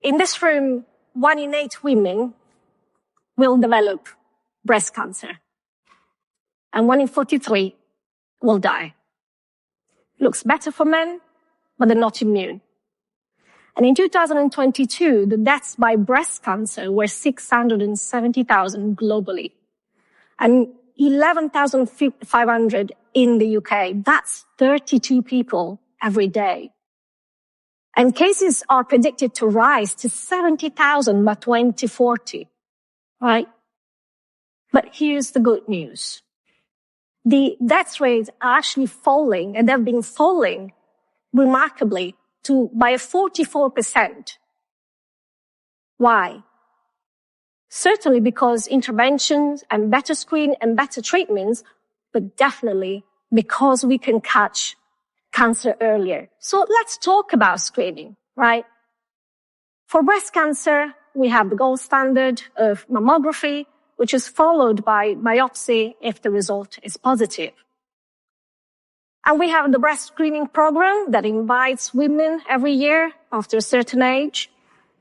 in this room, 1 in 8 women will develop breast cancer. And 1 in 43 will die. Looks better for men, but they're not immune. And in 2022, the deaths by breast cancer were 670,000 globally. And 11,500 in the UK. That's 32 people every day. And cases are predicted to rise to 70,000 by 2040, right? But here's the good news. The death rates are actually falling, and they've been falling remarkably by 44%. Why? Certainly because interventions and better screen and better treatments, but definitely because we can catch cancer earlier. So let's talk about screening, right? For breast cancer, we have the gold standard of mammography, which is followed by biopsy if the result is positive. And we have the breast screening program that invites women every year after a certain age.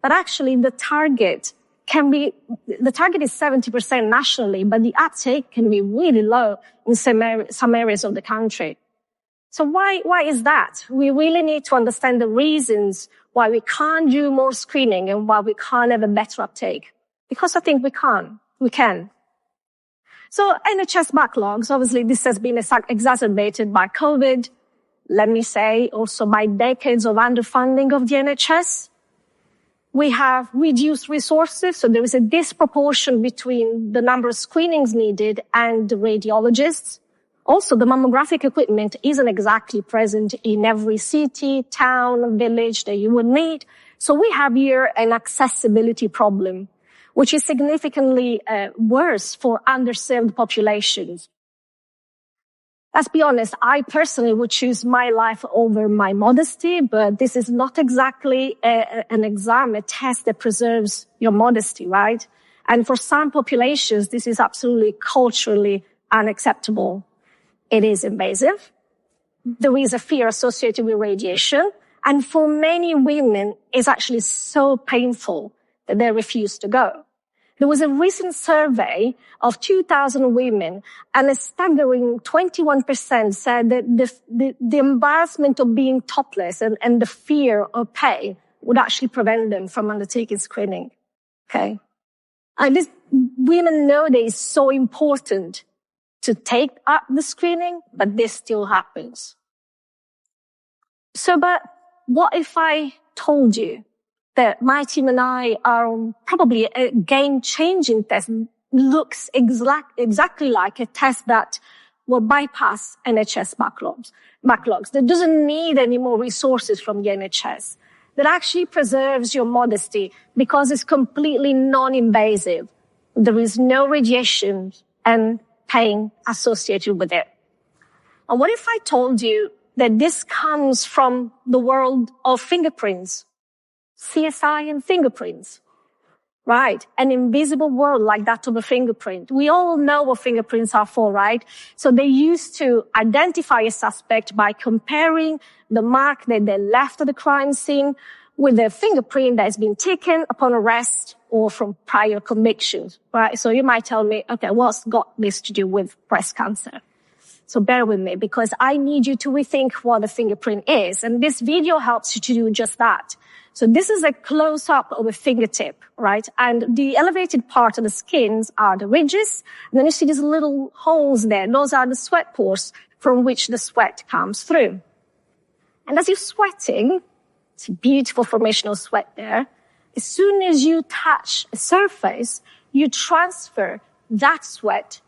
But actually the target is 70% nationally, but the uptake can be really low in some areas of the country. So why is that? We really need to understand the reasons why we can't do more screening and why we can't have a better uptake. Because I think we can. So NHS backlogs, obviously this has been exacerbated by COVID. Let me say also by decades of underfunding of the NHS. We have reduced resources, so there is a disproportion between the number of screenings needed and the radiologists. Also, the mammographic equipment isn't exactly present in every city, town, village that you would need. So we have here an accessibility problem, which is significantly worse for underserved populations. Let's be honest, I personally would choose my life over my modesty, but this is not exactly an exam, a test that preserves your modesty, right? And for some populations, this is absolutely culturally unacceptable. It is invasive. There is a fear associated with radiation. And for many women, it's actually so painful that they refuse to go. There was a recent survey of 2,000 women, and a staggering 21% said that the embarrassment of being topless and the fear of pain would actually prevent them from undertaking screening. Okay? And women know that it's so important to take up the screening, but this still happens. So, but what if I told you that my team and I are probably a game-changing test, looks exactly like a test that will bypass NHS backlogs, that doesn't need any more resources from the NHS, that actually preserves your modesty because it's completely non-invasive. There is no radiation and pain associated with it. And what if I told you that this comes from the world of fingerprints? CSI and fingerprints, right? An invisible world like that of a fingerprint. We all know what fingerprints are for, right? So they used to identify a suspect by comparing the mark that they left at the crime scene with a fingerprint that has been taken upon arrest or from prior convictions, right? So you might tell me, okay, what's got this to do with breast cancer? So bear with me because I need you to rethink what a fingerprint is. And this video helps you to do just that. So this is a close-up of a fingertip, right? And the elevated part of the skins are the ridges. And then you see these little holes there. Those are the sweat pores from which the sweat comes through. And as you're sweating, it's a beautiful formation of sweat there. As soon as you touch a surface, you transfer that sweat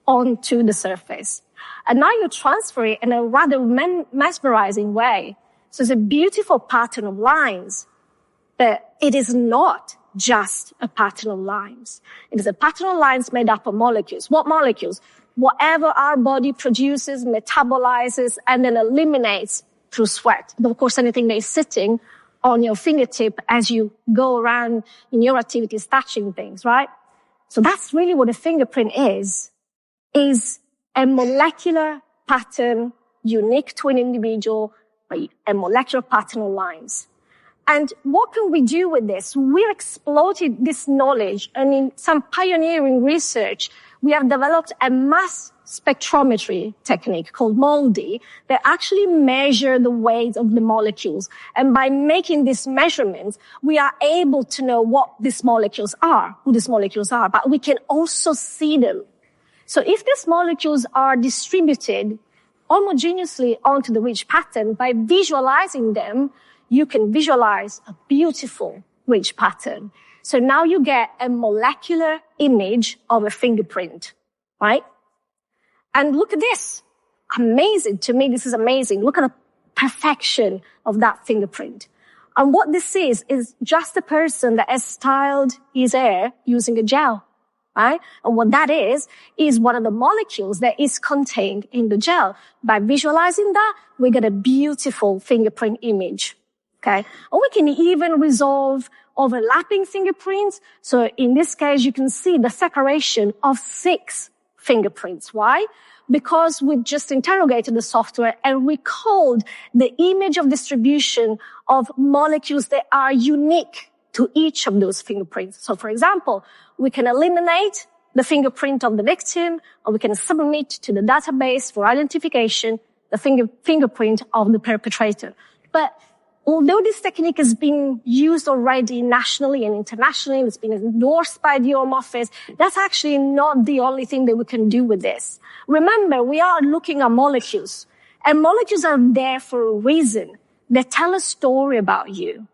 onto the surface. And now you transfer it in a rather mesmerizing way. So it's a beautiful pattern of lines. But it is not just a pattern of lines. It is a pattern of lines made up of molecules. What molecules? Whatever our body produces, metabolizes, and then eliminates through sweat. And of course, anything that is sitting on your fingertip as you go around in your activities touching things, right? So that's really what a fingerprint is a molecular pattern unique to an individual, a molecular pattern of lines. And what can we do with this? We're exploiting this knowledge, and in some pioneering research, we have developed a mass spectrometry technique called MOLDI that actually measure the weight of the molecules. And by making these measurements, we are able to know what these molecules are, who these molecules are, but we can also see them. So if these molecules are distributed homogeneously onto the ridge pattern, by visualizing them, you can visualize a beautiful ridge pattern. So now you get a molecular image of a fingerprint, right? And look at this. Amazing. To me, this is amazing. Look at the perfection of that fingerprint. And what this is just a person that has styled his hair using a gel, right? And what that is one of the molecules that is contained in the gel. By visualizing that, we get a beautiful fingerprint image. Okay. And we can even resolve overlapping fingerprints. So in this case, you can see the separation of 6 fingerprints. Why? Because we just interrogated the software and recalled the image of distribution of molecules that are unique to each of those fingerprints. So for example, we can eliminate the fingerprint of the victim, or we can submit to the database for identification the fingerprint of the perpetrator. But although this technique has been used already nationally and internationally, it's been endorsed by the Home Office, that's actually not the only thing that we can do with this. Remember, we are looking at molecules, and molecules are there for a reason. They tell a story about you.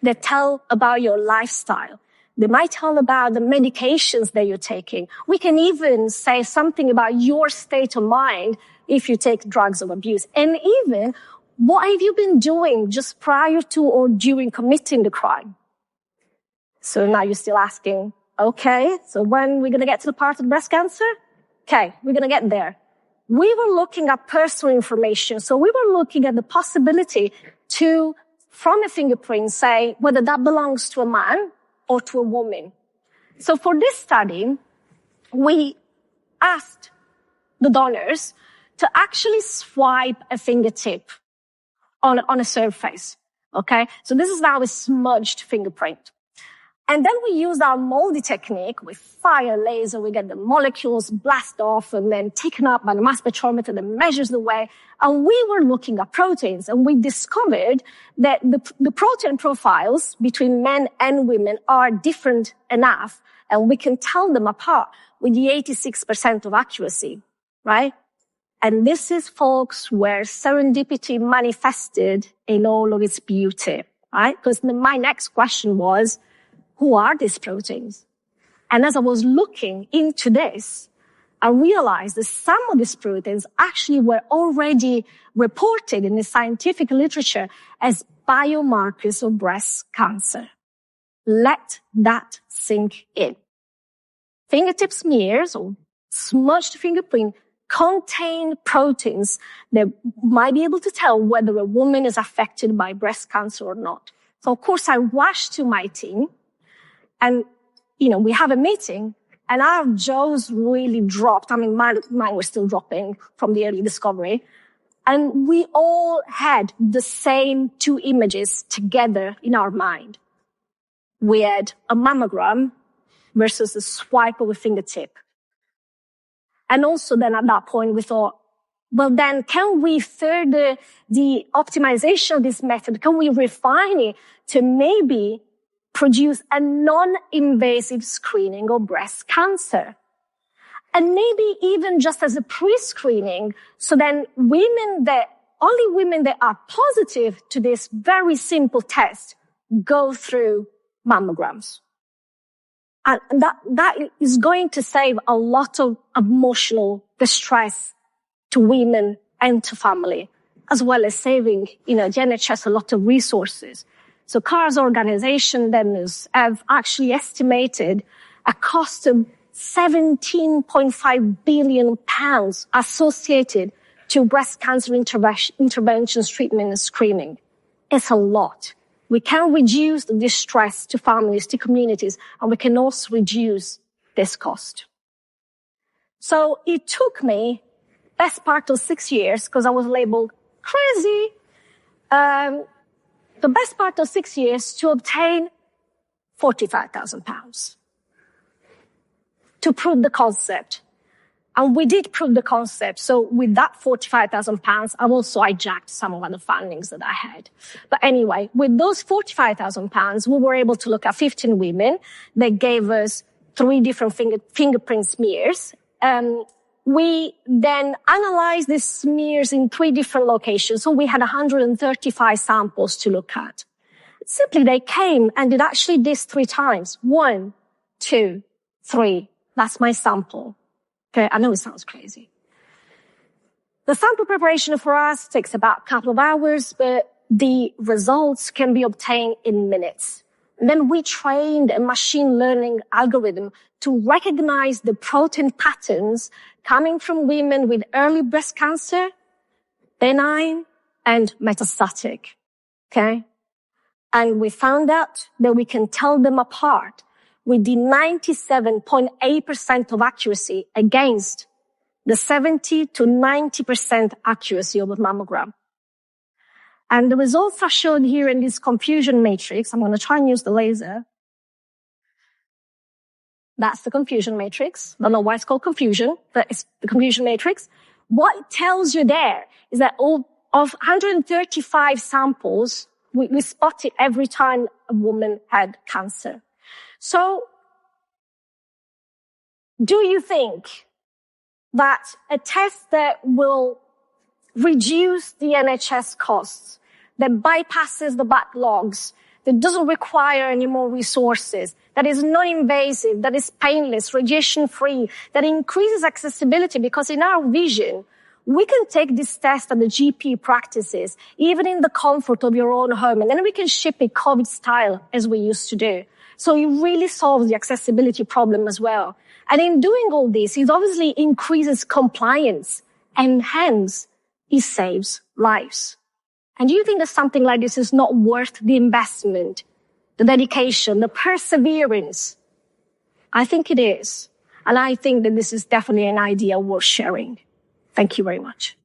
They tell about your lifestyle. They might tell about the medications that you're taking. We can even say something about your state of mind if you take drugs of abuse. And even, what have you been doing just prior to or during committing the crime? So now you're still asking, okay, so when we're going to get to the part of breast cancer? Okay, we're going to get there. We were looking at personal information. So we were looking at the possibility to, from a fingerprint, say whether that belongs to a man or to a woman. So for this study, we asked the donors to actually swipe a fingertip on a surface. Okay. So this is now a smudged fingerprint. And then we use our MOLDI technique with fire laser. We get the molecules blast off and then taken up by the mass spectrometer that measures the weight. And we were looking at proteins, and we discovered that the protein profiles between men and women are different enough, and we can tell them apart with the 86% of accuracy, right? And this is, folks, where serendipity manifested in all of its beauty, right? Because my next question was, who are these proteins? And as I was looking into this, I realized that some of these proteins actually were already reported in the scientific literature as biomarkers of breast cancer. Let that sink in. Fingertip smears or smudged fingerprint contain proteins that might be able to tell whether a woman is affected by breast cancer or not. So of course I rushed to my team, and, we have a meeting, and our jaws really dropped. I mean, mine was still dropping from the early discovery. And we all had the same 2 images together in our mind. We had a mammogram versus a swipe of a fingertip. And also then at that point we thought, well then can we further the optimization of this method? Can we refine it to maybe produce a non-invasive screening of breast cancer? And maybe even just as a pre-screening, so then only women that are positive to this very simple test go through mammograms. And that is going to save a lot of emotional distress to women and to family, as well as saving, the NHS a lot of resources. So CAR's organization then have actually estimated a cost of £17.5 billion associated to breast cancer interventions, treatment and screening. It's a lot. We can reduce the distress to families, to communities, and we can also reduce this cost. So it took me best part of 6 years, because I was labeled crazy, the best part of 6 years to obtain £45,000 to prove the concept. And we did prove the concept. So with that £45,000, I've also hijacked some of the fundings that I had. But anyway, with those £45,000, we were able to look at 15 women. They gave us 3 different fingerprint smears. We then analyzed these smears in 3 different locations. So we had 135 samples to look at. Simply, they came and did actually this 3 times. 1, 2, 3. That's my sample. Okay, I know it sounds crazy. The sample preparation for us takes about a couple of hours, but the results can be obtained in minutes. And then we trained a machine learning algorithm to recognize the protein patterns coming from women with early breast cancer, benign, and metastatic. Okay? And we found out that we can tell them apart with the 97.8% of accuracy against the 70 to 90% accuracy of a mammogram. And the results are shown here in this confusion matrix. I'm going to try and use the laser. That's the confusion matrix. I don't know why it's called confusion, but it's the confusion matrix. What it tells you there is that of 135 samples, we spotted every time a woman had cancer. So, do you think that a test that will reduce the NHS costs, that bypasses the backlogs, that doesn't require any more resources, that is non-invasive, that is painless, radiation-free, that increases accessibility, because in our vision, we can take this test at the GP practices, even in the comfort of your own home, and then we can ship it COVID style as we used to do. So it really solves the accessibility problem as well. And in doing all this, it obviously increases compliance, and hence it saves lives. And do you think that something like this is not worth the investment, the dedication, the perseverance? I think it is. And I think that this is definitely an idea worth sharing. Thank you very much.